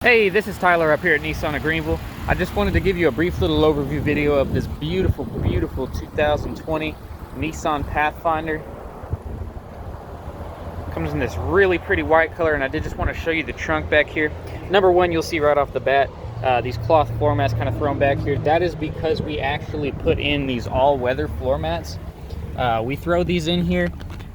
Hey, this is Tyler up here at Nissan of Greenville. I just wanted to give you a brief little overview video of this beautiful 2020 Nissan Pathfinder. Comes in this really pretty white color, and I did just want to show you the trunk back here. Number one, you'll see right off the bat, these cloth floor mats kind of thrown back here. That is because we actually put in these all-weather floor mats. We throw these in here.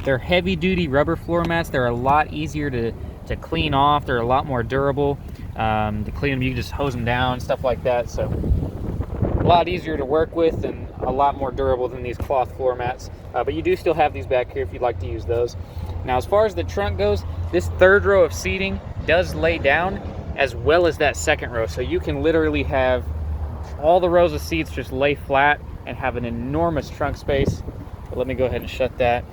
They're heavy-duty rubber floor mats. They're a lot easier to clean off. They're a lot more durable. To clean them, you can just hose them down, stuff like that. So a lot easier to work with and a lot more durable than these cloth floor mats. But you do still have these back here if you'd like to use those. Now, as far as the trunk goes, this third row of seating does lay down as well as that second row. So you can literally have all the rows of seats just lay flat and have an enormous trunk space. But let me go ahead and shut that.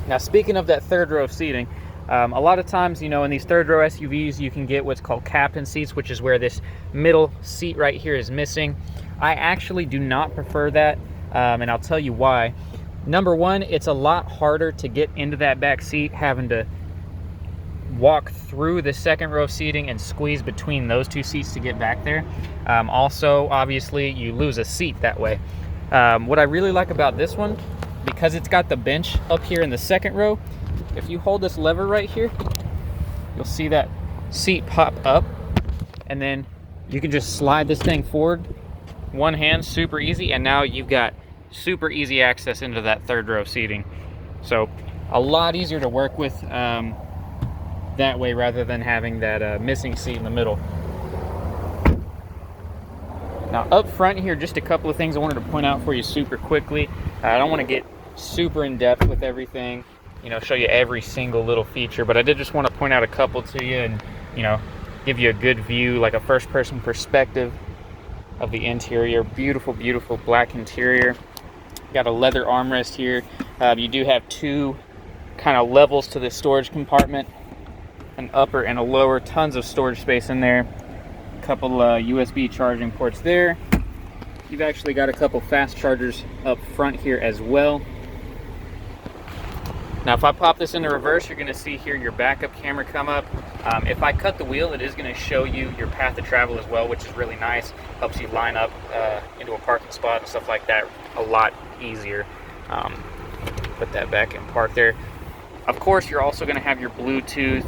Now, speaking of that third row of seating, a lot of times, you know, in these third row SUVs, you can get what's called captain seats, which is where this middle seat right here is missing. I actually do not prefer that, and I'll tell you why. Number one, it's a lot harder to get into that back seat, having to walk through the second row seating and squeeze between those two seats to get back there. Also, obviously, you lose a seat that way. What I really like about this one, because it's got the bench up here in the second row, if you hold this lever right here, you'll see that seat pop up, and then you can just slide this thing forward. One hand, super easy, and now you've got super easy access into that third row seating. So a lot easier to work with that way rather than having that missing seat in the middle. Now up front here, just a couple of things I wanted to point out for you super quickly. I don't want to get super in depth with everything, you know, show you every single little feature, but I did just want to point out a couple to you and, you know, give you a good view, like a first person perspective of the interior. Beautiful black interior. Got a leather armrest here. You do have two kind of levels to this storage compartment, an upper and a lower. Tons of storage space in there. A couple USB charging ports there. You've actually got a couple fast chargers up front here as well. Now, if I pop this into reverse, you're going to see here your backup camera come up. If I cut the wheel, it is going to show you your path of travel as well, which is really nice. Helps you line up into a parking spot and stuff like that a lot easier. Put that back in park there. Of course, you're also going to have your Bluetooth,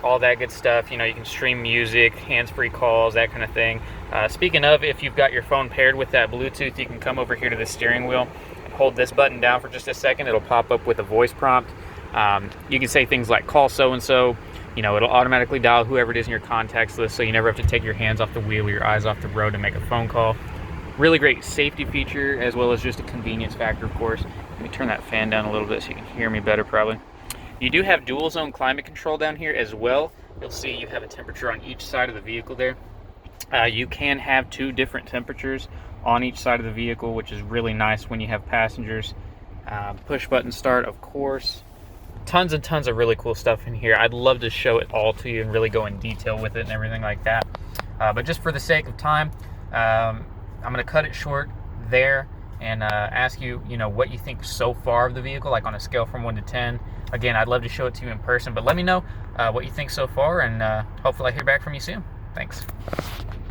all that good stuff. You know, you can stream music, hands-free calls, that kind of thing. Speaking of, if you've got your phone paired with that Bluetooth, you can come over here to the steering wheel. Hold this button down for just a second. It'll pop up with a voice prompt. You can say things like call so-and-so. You know, it'll automatically dial whoever it is in your contacts list, so you never have to take your hands off the wheel or your eyes off the road to make a phone call. Really great safety feature, as well as just a convenience factor, of course. Let me turn that fan down a little bit so you can hear me better probably. You do have dual zone climate control down here as well. You'll see you have a temperature on each side of the vehicle there. You can have two different temperatures on each side of the vehicle, which is really nice when you have passengers. Push button start, of course. Tons and tons of really cool stuff in here. I'd love to show it all to you and really go in detail with it and everything like that. But just for the sake of time, I'm going to cut it short there and ask you, you know, what you think so far of the vehicle, like on a scale from 1 to 10. Again, I'd love to show it to you in person, but let me know what you think so far, and hopefully I hear back from you soon. Thanks.